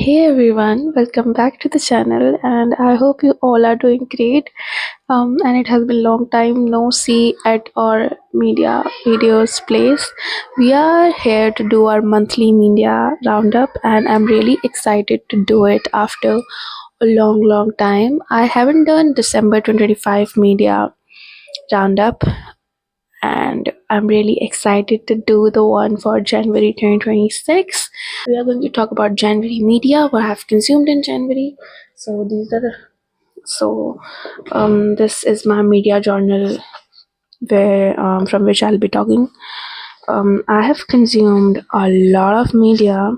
Hey everyone, welcome back to the channel, and I hope you all are doing great. And it has been long time no see at our media videos place. We are here to do our monthly media roundup, and I'm really excited to do it after a long time. I haven't done December 2025 media roundup, and I'm really excited to do the one for January 2026. We are going to talk about January media, what I've consumed in January. So these are the this is my media journal where from which I'll be talking. I have consumed a lot of media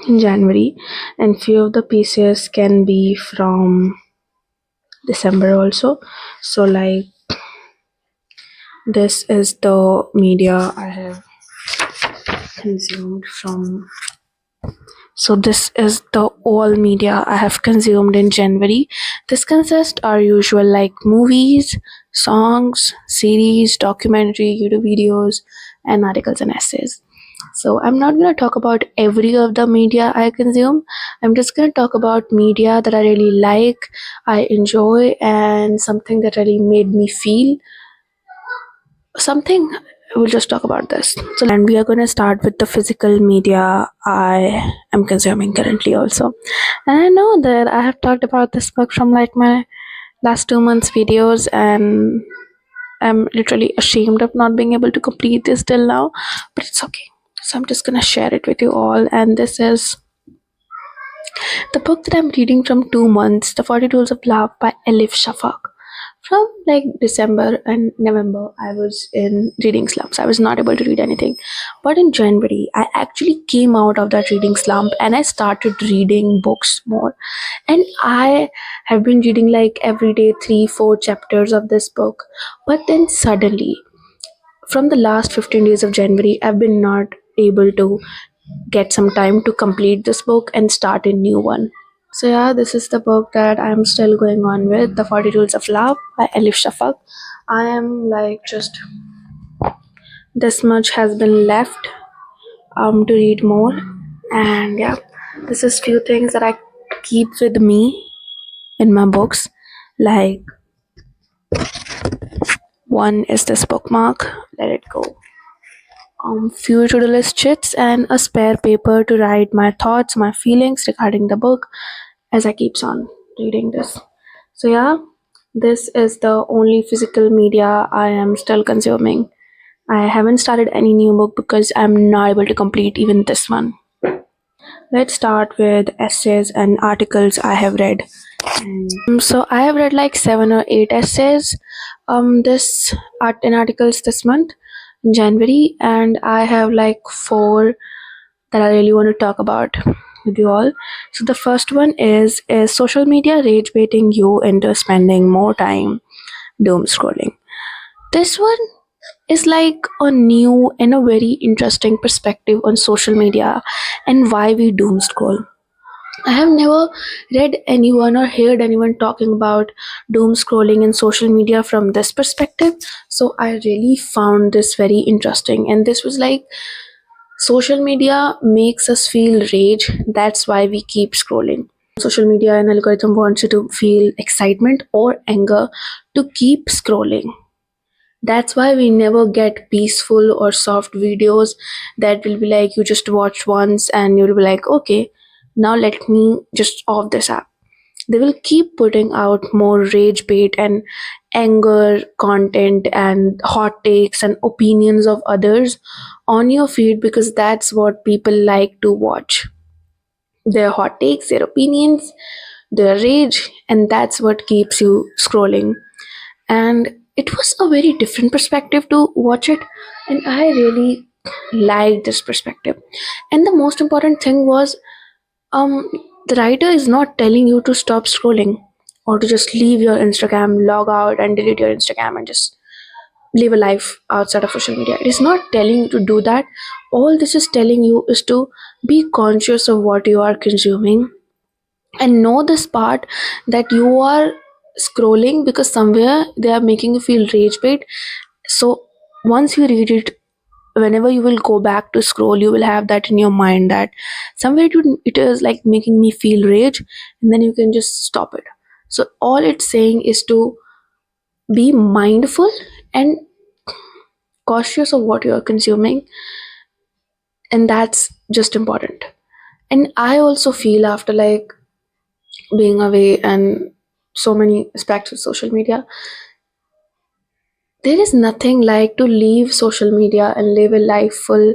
in January, and few of the pieces can be from December also. So like this is the media I have consumed from. So this is the all media I have consumed in January. This consists our usual like movies, songs, series, documentary, YouTube videos, and articles and essays. So I'm not gonna talk about every of the media I consume. I'm just gonna talk about media that I really like, I enjoy, and something that really made me feel something. We'll just talk about this. So, and we are going to start with the physical media I am consuming currently also. And I know that I have talked about this book from like my last 2 months videos, and I'm literally ashamed of not being able to complete this till now, but it's okay. So I'm just gonna share it with you all, and this is the book that I'm reading from 2 months, The 40 Rules of Love by Elif Shafak. From like December and November, I was in reading slumps. I was not able to read anything. But in January, I actually came out of that reading slump and I started reading books more. And I have been reading like every day 3-4 chapters of this book. But then suddenly, from the last 15 days of January, I've been not able to get some time to complete this book and start a new one. So yeah, this is the book that I'm still going on with, The 40 Rules of Love by Elif Shafak. I am like just this much has been left to read more, and yeah, this is few things that I keep with me in my books. Like one is this bookmark, let it go. Few to-do list chits and a spare paper to write my thoughts, my feelings regarding the book as I keeps on reading this. So yeah, this is the only physical media I am still consuming. I haven't started any new book because I'm not able to complete even this one. Let's start with essays and articles I have read. So I have read like 7 or 8 essays this art in articles this month in January, and I have like 4 that I really want to talk about with you all. So the first one is social media rage baiting you into spending more time doom scrolling. This one is like a new and a very interesting perspective on social media and why we doom scroll. I have never read anyone or heard anyone talking about doom scrolling in social media from this perspective. So I really found this very interesting. And this was like social media makes us feel rage. That's why we keep scrolling. Social media and algorithm wants you to feel excitement or anger to keep scrolling. That's why we never get peaceful or soft videos that will be like you just watch once and you'll be like, okay, now let me just off this app. They will keep putting out more rage bait and anger content and hot takes and opinions of others on your feed because that's what people like to watch. Their hot takes, their opinions, their rage, and that's what keeps you scrolling. And it was a very different perspective to watch it, and I really liked this perspective. And the most important thing was um the writer is not telling you to stop scrolling or to just leave your Instagram, log out and delete your Instagram and just live a life outside of social media. It is not telling you to do that. All this is telling you is to be conscious of what you are consuming and know this part that you are scrolling because somewhere they are making you feel rage bait. So once you whenever you will go back to scroll, you will have that in your mind that somewhere it is like making me feel rage, and then you can just stop it. So all it's saying is to be mindful and cautious of what you are consuming, and that's just important. And I also feel after like being away and so many aspects of social media, there is nothing like to leave social media and live a life full,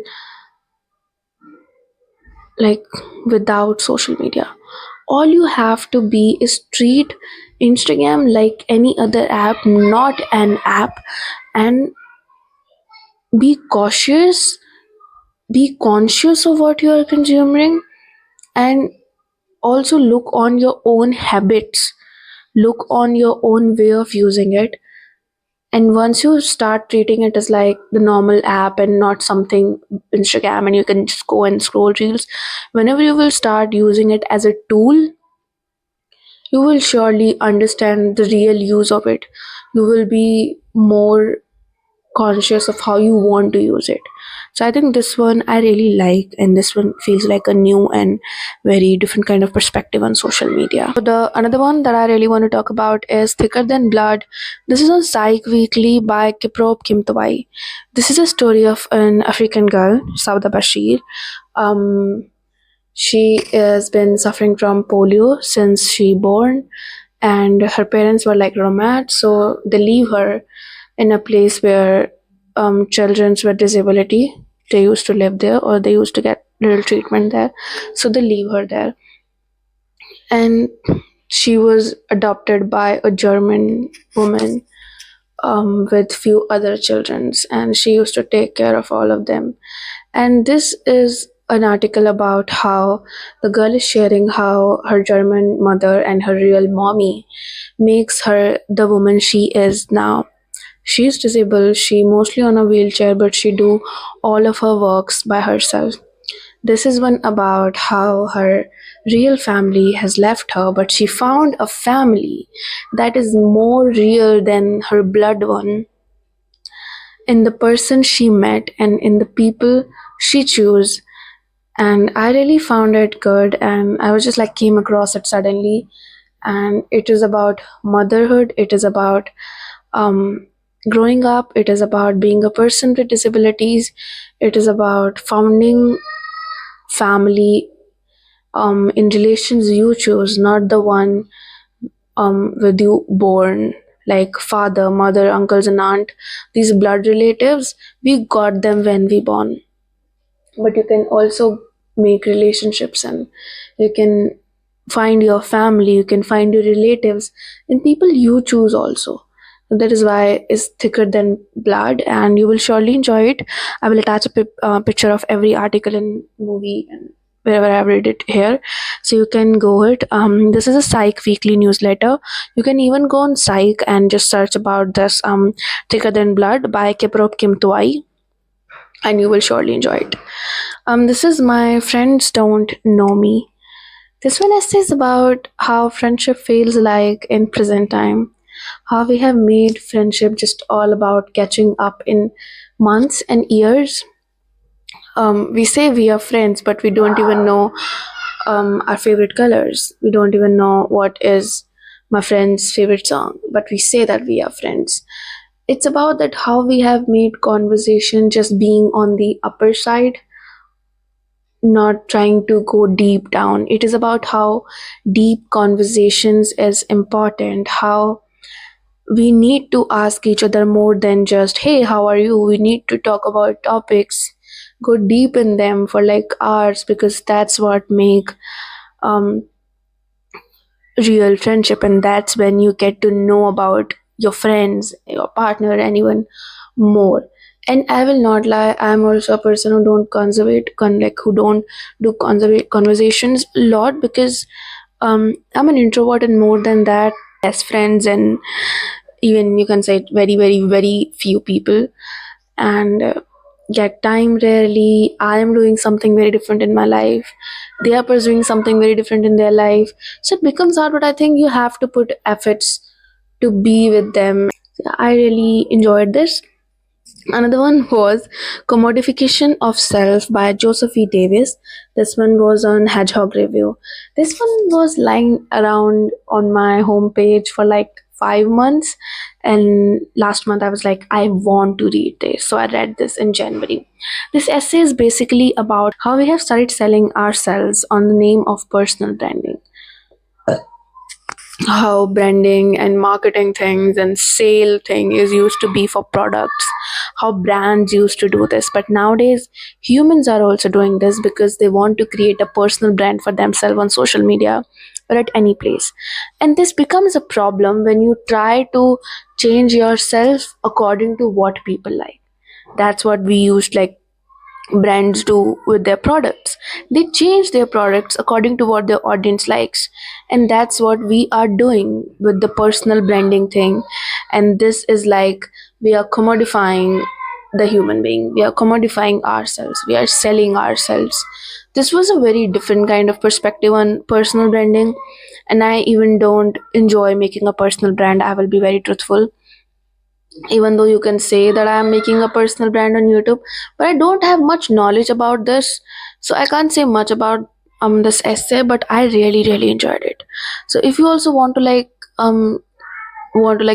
like, without social media. All you have to be is treat Instagram like any other app, not an app, and be cautious, be conscious of what you are consuming, and also look on your own habits, look on your own way of using it. And once you start treating it as like the normal app and not something Instagram, and you can just go and scroll reels, whenever you will start using it as a tool, you will surely understand the real use of it. You will be more conscious of how you want to use it. So I think this one I really like, and this one feels like a new and very different kind of perspective on social media. So the another one that I really want to talk about is Thicker Than Blood. This is on Psych Weekly by Kiprop Kimtawai. This is a story of an African girl, Sauda Bashir. Um, she has been suffering from polio since she born, and her parents were like nomads, so they leave her in a place where children with disability, they used to live there, or they used to get little treatment there, so they leave her there. And she was adopted by a German woman, with few other children, and she used to take care of all of them. And this is an article about how the girl is sharing how her German mother and her real mommy makes her the woman she is now. She's disabled, she mostly on a wheelchair, but she do all of her works by herself. This is one about how her real family has left her, but she found a family that is more real than her blood one, in the person she met and in the people she chose. And I really found it good, and I was just like came across it suddenly. And it is about motherhood, it is about um, growing up, it is about being a person with disabilities, it is about founding family in relations you choose, not the one with you born, like father, mother, uncles, and aunt. These blood relatives, we got them when we born, but you can also make relationships, and you can find your family, you can find your relatives and people you choose also. That is why it's Thicker Than Blood, and you will surely enjoy it. I will attach a picture of every article and movie and wherever I've read it here, so you can go it. This is a Psych Weekly newsletter. You can even go on Psych and just search about this Thicker Than Blood by Kiprop Kimtwai, and you will surely enjoy it. This is My Friends Don't Know Me. This one says about how friendship feels like in present time, how we have made friendship just all about catching up in months and years. We say we are friends, but we don't even know our favorite colors. We don't even know what is my friend's favorite song, but we say that we are friends. It's about that how we have made conversation just being on the upper side, not trying to go deep down. It is about how deep conversations is important, how we need to ask each other more than just, hey, how are you? We need to talk about topics, go deep in them for like hours, because that's what make um, real friendship, and that's when you get to know about your friends, your partner, anyone more. And I will not lie, I'm also a person who don't who don't do conservate conversations a lot, because I'm an introvert, and more than that, best friends, and even you can say very, very, very few people, and get time rarely. I am doing something very different in my life, they are pursuing something very different in their life, so it becomes hard, but I think you have to put efforts to be with them. I really enjoyed this. Another one was Commodification of Self by Joseph E. Davis. This one was on Hedgehog Review. This one was lying around on my homepage for like 5 months. And last month I was like, I want to read this. So I read this in January. This essay is basically about how we have started selling ourselves on the name of personal branding, how branding and marketing things and sale thing is used to be for products, how brands used to do this, but nowadays humans are also doing this because they want to create a personal brand for themselves on social media or at any place. And this becomes a problem when you try to change yourself according to what people like. That's what we used, like brands do with their products. They change their products according to what their audience likes. And that's what we are doing with the personal branding thing. And this is like we are commodifying the human being, we are commodifying ourselves, we are selling ourselves. This was a very different kind of perspective on personal branding. And I even don't enjoy making a personal brand, I will be very truthful, even though you can say that I am making a personal brand on YouTube, but I don't have much knowledge about this, so I can't say much about this essay, but I really enjoyed it. So if you also want to like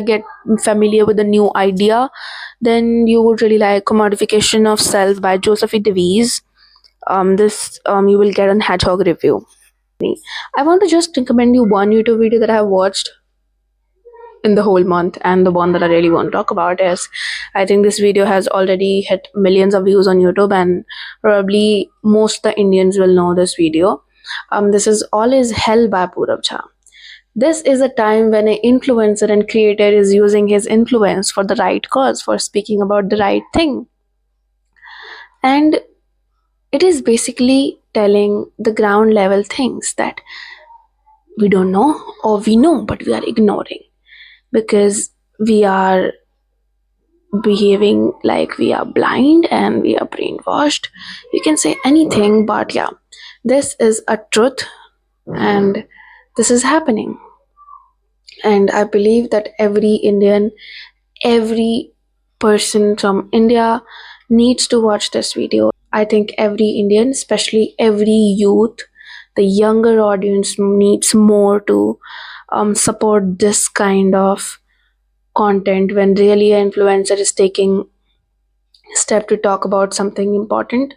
get familiar with a new idea, then you would really like Commodification of Self by Joseph E. Davies. This you will get on Hedgehog Review. I want to just recommend you one YouTube video that I have watched in the whole month, and the one that I really want to talk about is, I think this video has already hit millions of views on YouTube, and probably most the Indians will know this video. This is All Is Hell by Purav Jha. This is a time when an influencer and creator is using his influence for the right cause, for speaking about the right thing. And it is basically telling the ground level things that we don't know, or we know but we are ignoring because we are behaving like we are blind and we are brainwashed. You can say anything, but yeah, this is a truth, and this is happening. And I believe that every Indian, every person from India needs to watch this video. I think every Indian, especially every youth, the younger audience, needs more to support this kind of content when really an influencer is taking step to talk about something important,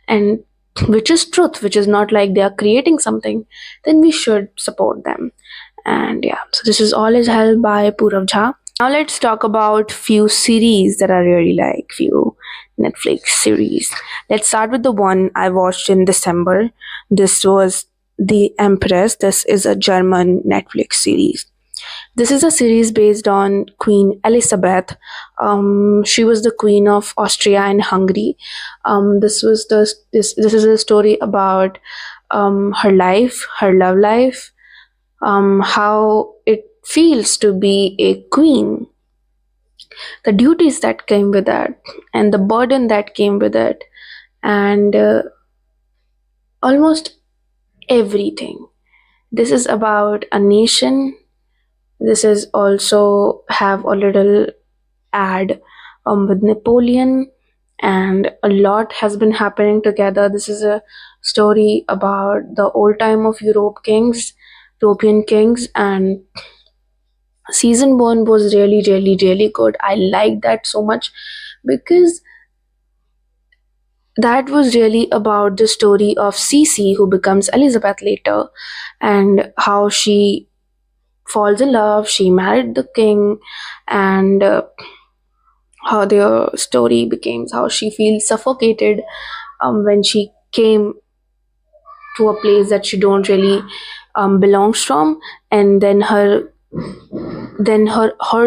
and which is truth, which is not like they are creating something, then we should support them. And yeah, so this is All Is Hell by Purav Jha. Now let's talk about few series that I really like, few Netflix series. Let's start with the one I watched in December. This was The Empress. This is a German Netflix series. This is a series based on Queen Elizabeth. She was the queen of Austria and Hungary. This is a story about her life, her love life, how it feels to be a queen, the duties that came with that, and the burden that came with it, and almost everything. This is about a nation. This is also have a little ad with Napoleon, and a lot has been happening together. This is a story about the old time of European kings, and season one was really good. I liked that so much because that was really about the story of Cece, who becomes Elizabeth later, and how she falls in love, she married the king, and how their story becomes how she feels suffocated when she came to a place that she don't really belongs from, and then her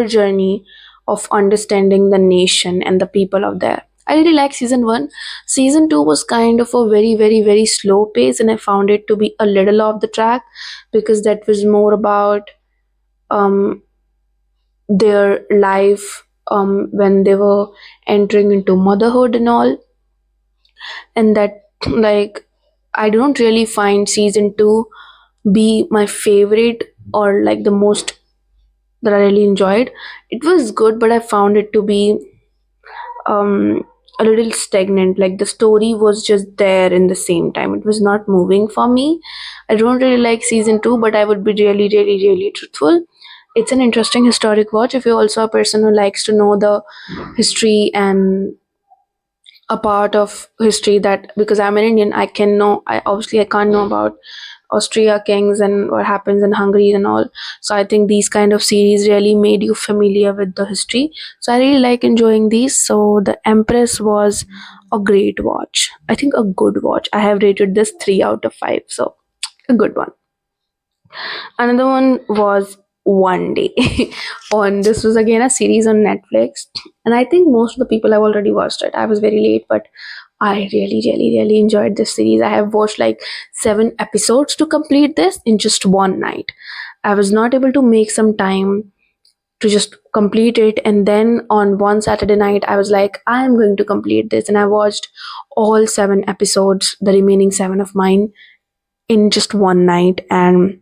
journey of understanding the nation and the people of there. I really like season one. Season two was kind of a very slow pace, and I found it to be a little off the track because that was more about um, their life when they were entering into motherhood and all. And that, like, I don't really find season two be my favorite or like the most that I really enjoyed. It was good, but I found it to be um a little stagnant. Like the story was just there in the same time. It was not moving for me. I don't really like season 2, but I would be really, really, really truthful. It's an interesting historic watch if you're also a person who likes to know the history and a part of history, that because I'm an Indian, I can know. I obviously I can't know about Austria kings and what happens in Hungary and all. So I think these kind of series really made you familiar with the history. So I really like enjoying these. So the Empress was a great watch. I think a good watch. I have rated this 3 out of 5. So a good one. Another one was One Day. On This was again a series on Netflix, and I think most of the people have already watched it. I was very late, but I really, really, really enjoyed this series. I have watched like 7 episodes to complete this in just one night. I was not able to make some time to just complete it, and then on one Saturday night, I was like, I am going to complete this, and I watched all 7 episodes, the remaining 7 of mine, in just one night, and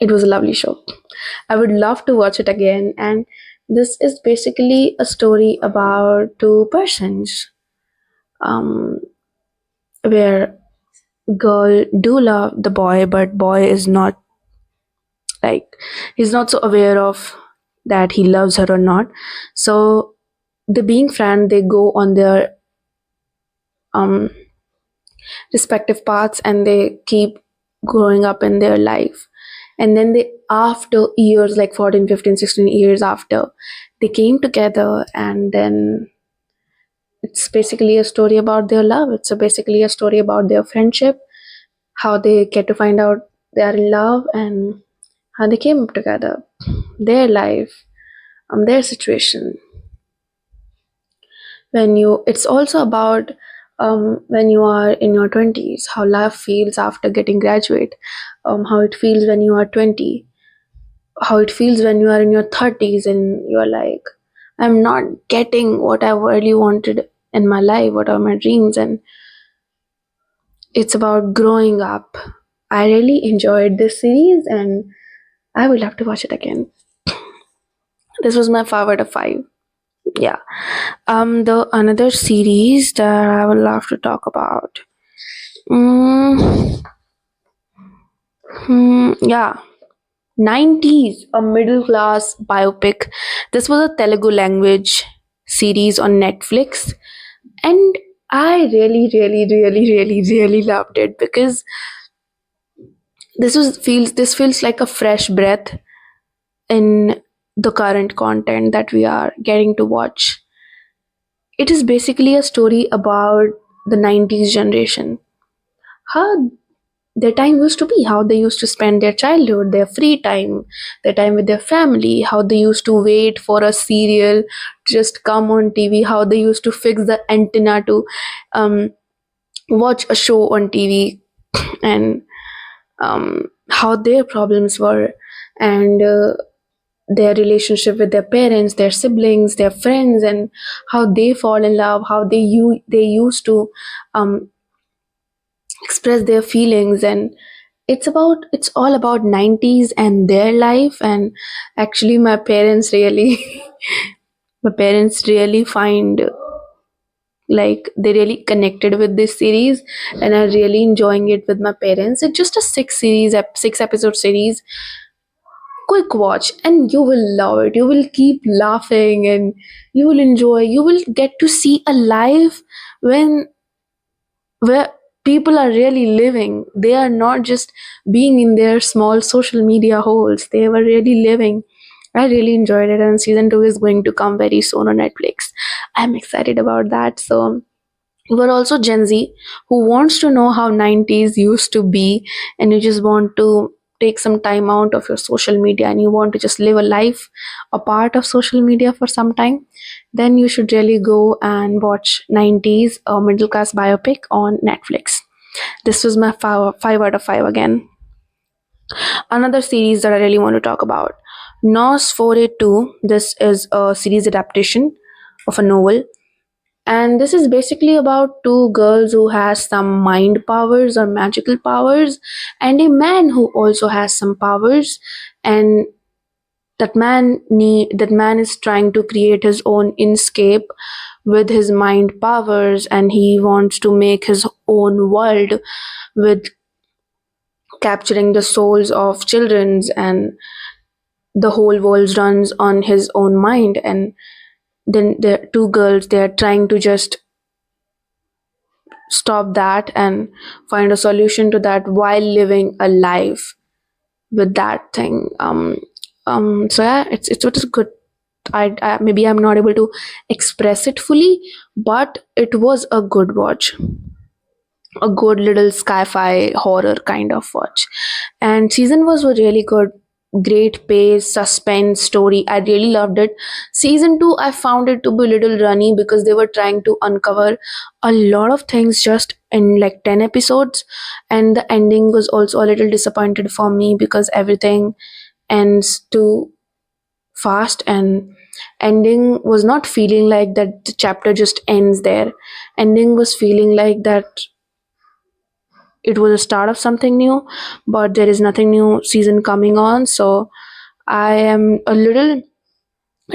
it was a lovely show. I would love to watch it again. And this is basically a story about two persons, um, where girl do love the boy, but boy is not, like, he's not so aware of that he loves her or not. So they being friend, they go on their um, respective paths and they keep growing up in their life. And then they, after years, like 14, 15, 16 years after, they came together, and then it's basically a story about their love. It's basically a story about their friendship, how they get to find out they are in love, and how they came up together, their life, their situation. When you, it's also about when you are in your 20s, how life feels after getting graduate, how it feels when you are 20, how it feels when you are in your 30s and you're like, I'm not getting what I really wanted in my life, what are my dreams, and it's about growing up. I really enjoyed this series and I would love to watch it again. This was my 5 out of 5. Yeah. The another series that I would love to talk about. Mm, yeah. 90s, a middle class biopic. This was a Telugu language series on Netflix, and I really, really, really, really, really loved it because this feels like a fresh breath in the current content that we are getting to watch. It is basically a story about the 90s generation. How their time used to be, how they used to spend their childhood, their free time, their time with their family, how they used to wait for a serial to just come on TV, how they used to fix the antenna to um, watch a show on TV, and how their problems were, and their relationship with their parents, their siblings, their friends, and how they fall in love, how they used to um, express their feelings. And it's all about 90s and their life. And actually my parents really my parents really find, like, they really connected with this series, and are really enjoying it with my parents. It's just a 6 episode series, quick watch, and you will love it. You will keep laughing and you will enjoy. You will get to see a life when where people are really living. They are not just being in their small social media holes. They were really living. I really enjoyed it, and season 2 is going to come very soon on Netflix. I'm excited about that. So you are also Gen Z who wants to know how 90s used to be, and you just want to take some time out of your social media and you want to just live a life a part of social media for some time, then you should really go and watch 90s middle class biopic on Netflix. This was my 5 out of 5 again. Another series that I really want to talk about, Nos 482. This is a series adaptation of a novel, and this is basically about two girls who has some mind powers or magical powers, and a man who also has some powers. And that man is trying to create his own escape with his mind powers, and he wants to make his own world with capturing the souls of children's, and the whole world runs on his own mind. And then the two girls, they are trying to just stop that and find a solution to that while living a life with that thing. So yeah, it was good. I maybe I'm not able to express it fully, but it was a good watch, a good little sci-fi horror kind of watch. And season was really good. Great pace, suspense, story. I really loved it. Season 2, I found it to be a little runny because they were trying to uncover a lot of things just in like 10 episodes. And the ending was also a little disappointed for me because everything ends too fast, and ending was not feeling like that the chapter just ends there. Ending was feeling like that it was a start of something new, but there is nothing new season coming on. So I am a little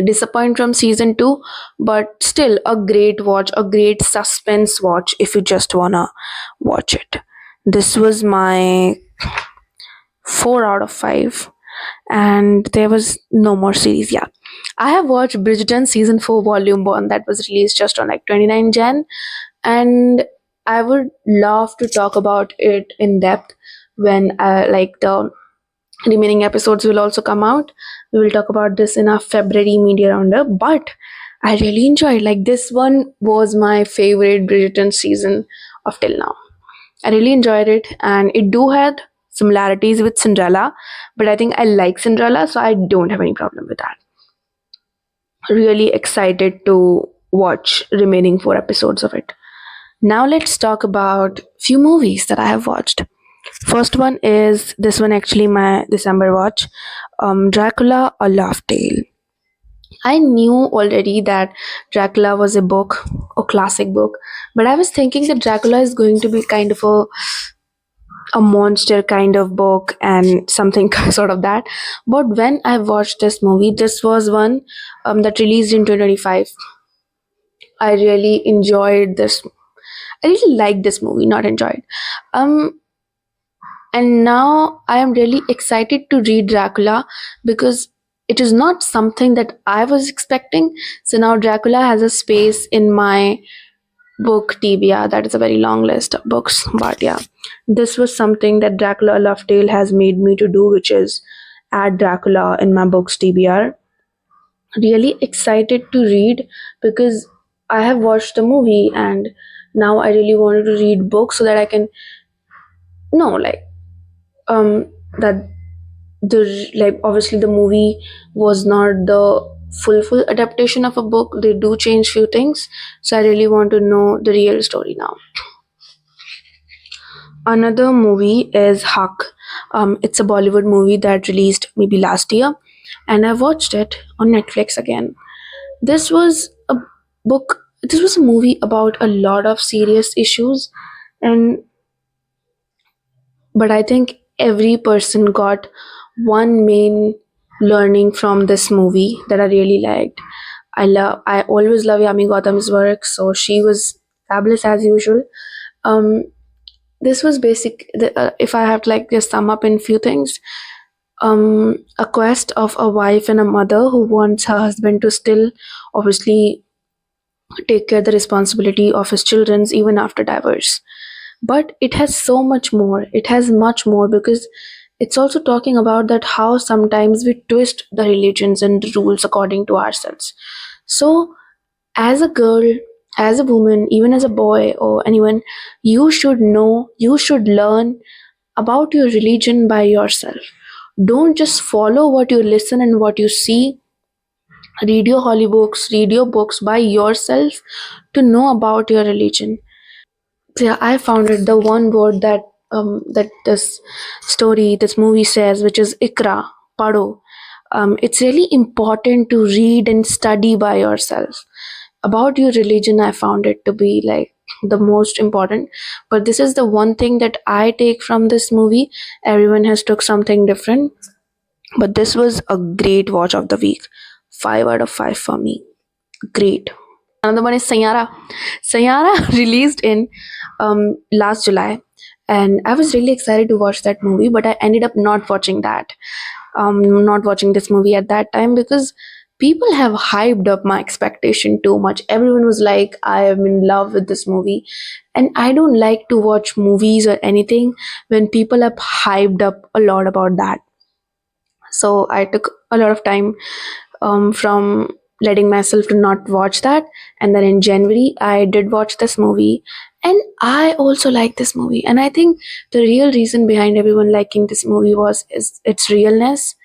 disappointed from season 2, but still a great watch, a great suspense watch if you just wanna watch it. This was my 4 out of 5, and there was no more series. Yeah, I have watched Bridgerton season 4 volume 1 that was released just on like 29 Jan, and I would love to talk about it in depth when like the remaining episodes will also come out. We will talk about this in our February media roundup. But I really enjoyed, like, this one was my favorite Bridgerton season of till now. I really enjoyed it, and it do had similarities with Cinderella, but I think I like Cinderella, so I don't have any problem with that. Really excited to watch remaining 4 episodes of it. Now let's talk about few movies that I have watched. First one is this one, actually my December watch, Dracula: A Laugh Tale. I knew already that Dracula was a book, a classic book, but I was thinking that Dracula is going to be kind of a monster kind of book and something sort of that. But when I watched this movie, this was one that released in 2025. I really enjoyed this. I really liked this movie, not enjoyed. Um, and now I am really excited to read Dracula because it is not something that I was expecting. So now Dracula has a space in my book TBR. That is a very long list of books, but yeah, this was something that Dracula Love Tale has made me to do, which is add Dracula in my books TBR. Really excited to read because I have watched the movie, and now I really wanted to read books so that I can know, like, um that the like obviously the movie was not the full adaptation of a book. They do change few things, so I really want to know the real story now. Another movie is Huck. It's a Bollywood movie that released maybe last year, and I watched it on Netflix again. This was a book. This was a movie about a lot of serious issues, and but I think every person got one main learning from this movie that I really liked. I always love Yami Gautam's work, so she was fabulous as usual. Um, this was if I have to like just sum up in few things, a quest of a wife and a mother who wants her husband to still obviously take care the responsibility of his children's even after divorce. But it has so much more. It has much more because it's also talking about that how sometimes we twist the religions and the rules according to ourselves. So as a girl, as a woman, even as a boy or anyone, you should know, you should learn about your religion by yourself. Don't just follow what you listen and what you see. Read your holy books, read your books by yourself to know about your religion. So yeah, I found it the one word that this story, this movie says, which is ikra, pado. It's really important to read and study by yourself. About your religion, I found it to be like the most important. But this is the one thing that I take from this movie. Everyone has took something different. But this was a great watch of the week. 5 out of 5 for me. Great. Another one is Saiyara. Saiyara released in last July, and I was really excited to watch that movie, but I ended up not watching that. Not watching this movie at that time because people have hyped up my expectation too much. Everyone was like, I am in love with this movie. And I don't like to watch movies or anything when people have hyped up a lot about that. So I took a lot of time from letting myself to not watch that. And then in January, I did watch this movie. And I also like this movie. And I think the real reason behind everyone liking this movie was is its realness.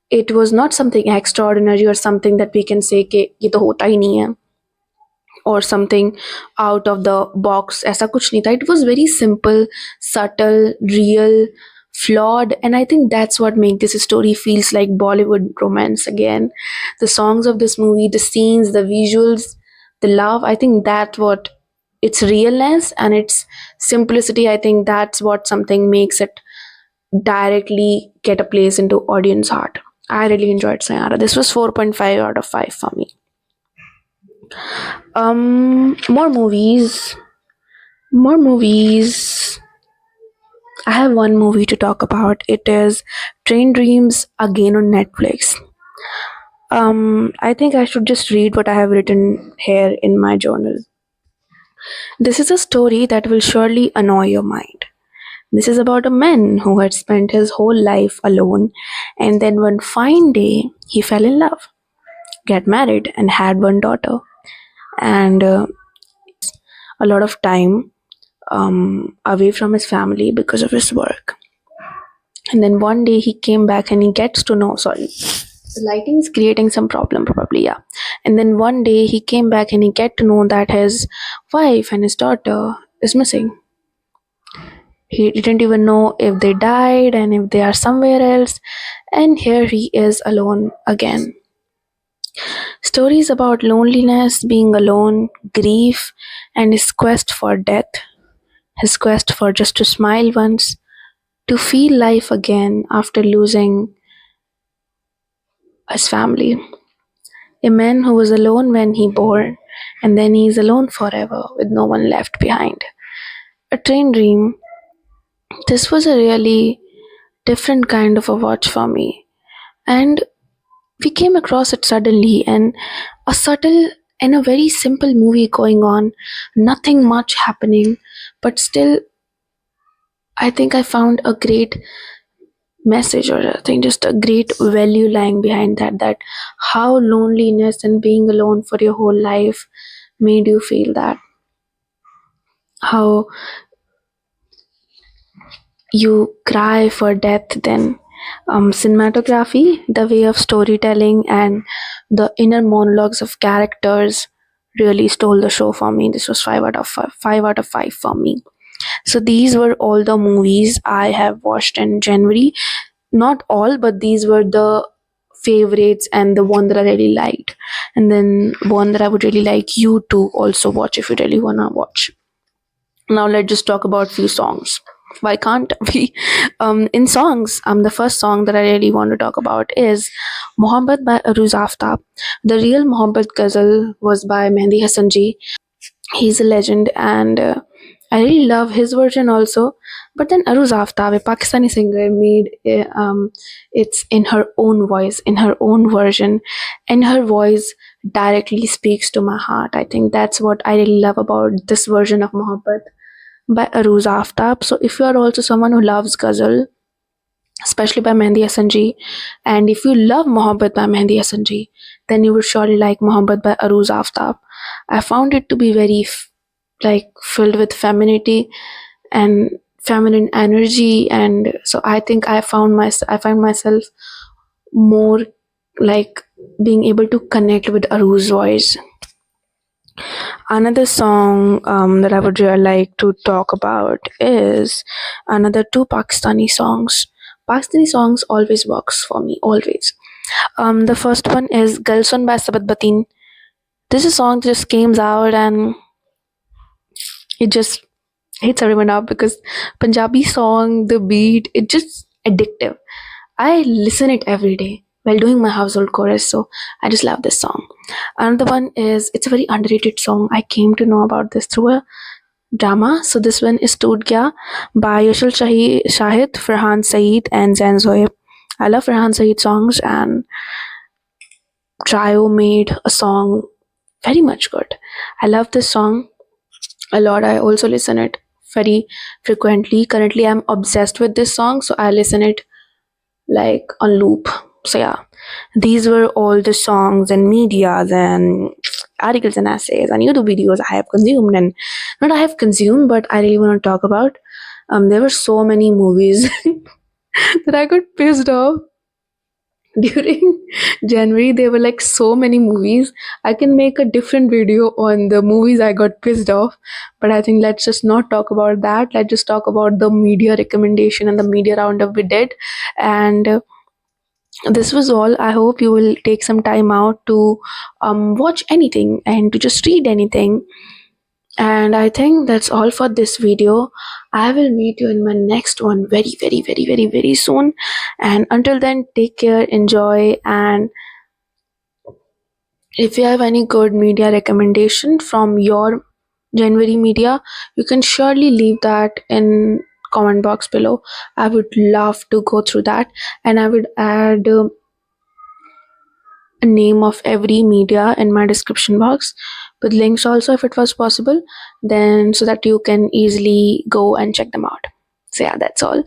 It was not something extraordinary or something that we can say कि ये तो होता ही नहीं है or something out of the box. ऐसा कुछ नहीं था. It was very simple, subtle, real, flawed, and I think that's what makes this story feels like Bollywood romance again. The songs of this movie, the scenes, the visuals, the love, I think that's what its realness and its simplicity, I think that's what something makes it directly get a place into audience heart. I really enjoyed Sayara. This was 4.5 out of 5 for me. More movies. More movies. I have one movie to talk about. It is Train Dreams again on Netflix. I think I should just read what I have written here in my journal. This is a story that will surely annoy your mind. This is about a man who had spent his whole life alone, and then one fine day he fell in love, got married, and had one daughter. And a lot of time away from his family because of his work. And then one day he came back and he gets to know, sorry, the lighting is creating some problem probably, yeah. And then one day he came back and he get to know that his wife and his daughter is missing. He didn't even know if they died and if they are somewhere else. And here he is alone again. Stories about loneliness, being alone, grief, and his quest for death, his quest for just to smile once, to feel life again after losing his family. A man who was alone when he born, and then he is alone forever with no one left behind. A train dream. This was a really different kind of a watch for me. And we came across it suddenly, and a subtle and a very simple movie going on, nothing much happening, but still I think I found a great message, or I think just a great value lying behind that how loneliness and being alone for your whole life made you feel that, how you cry for death. Then cinematography, the way of storytelling, and the inner monologues of characters really stole the show for me. This was 5 out of 5, 5 out of 5 for me. So these were all the movies I have watched in January. Not all, but these were the favorites and the one that I really liked. And then one that I would really like you to also watch if you really wanna watch. Now let's just talk about few songs. Why can't we? In songs, the first song that I really want to talk about is Mohabbat by Arooj Aftab. The real Mohabbat ghazal was by Mehndi Hassan ji. He's a legend, and I really love his version also. But then Arooj Aftab, a Pakistani singer, made it's in her own voice, in her own version, and her voice directly speaks to my heart. I think that's what I really love about this version of Mohabbat by Arooj Aftab. So if you are also someone who loves ghazal, especially by Mehndi Hassan ji, and if you love Mohabbat by Mehndi Hassan ji, then you would surely like Mohabbat by Arooj Aftab. I found it to be very like filled with femininity and feminine energy, and so I think I find myself more like being able to connect with Arooj's voice. Another song that I would really like to talk about is another two Pakistani songs. Pakistani songs always works for me, always. The first one is Galson by Sabat Batin. This is a song that just came out and it just hits everyone up because Punjabi song, the beat, it just addictive. I listen it every day. while doing my household chores. So I just love this song. Another one is, it's a very underrated song. I came to know about this through a drama. So this one is Toot by Yashal Shahid, Farhan, Saeed, and Zain Zohaib. I love Farhan Saeed songs, and Trio made a song very much good. I love this song a lot. I also listen it very frequently. Currently, I'm obsessed with this song, so I listen it like on loop. So yeah, these were all the songs and medias and articles and essays and YouTube videos I have consumed, and not I have consumed, but I really want to talk about. There were so many movies that I got pissed off during January. There were like so many movies. I can make a different video on the movies I got pissed off, but I think let's just not talk about that. Let's just talk about the media recommendation and the media roundup we did. And this was all. I hope you will take some time out to watch anything and to just read anything. And I think that's all for this video. I will meet you in my next one very, very, very, very, very soon. And until then, take care, enjoy, and if you have any good media recommendation from your January media, you can surely leave that in comment box below. I would love to go through that, and I would add a name of every media in my description box with links also if it was possible, then so that you can easily go and check them out. So yeah, that's all.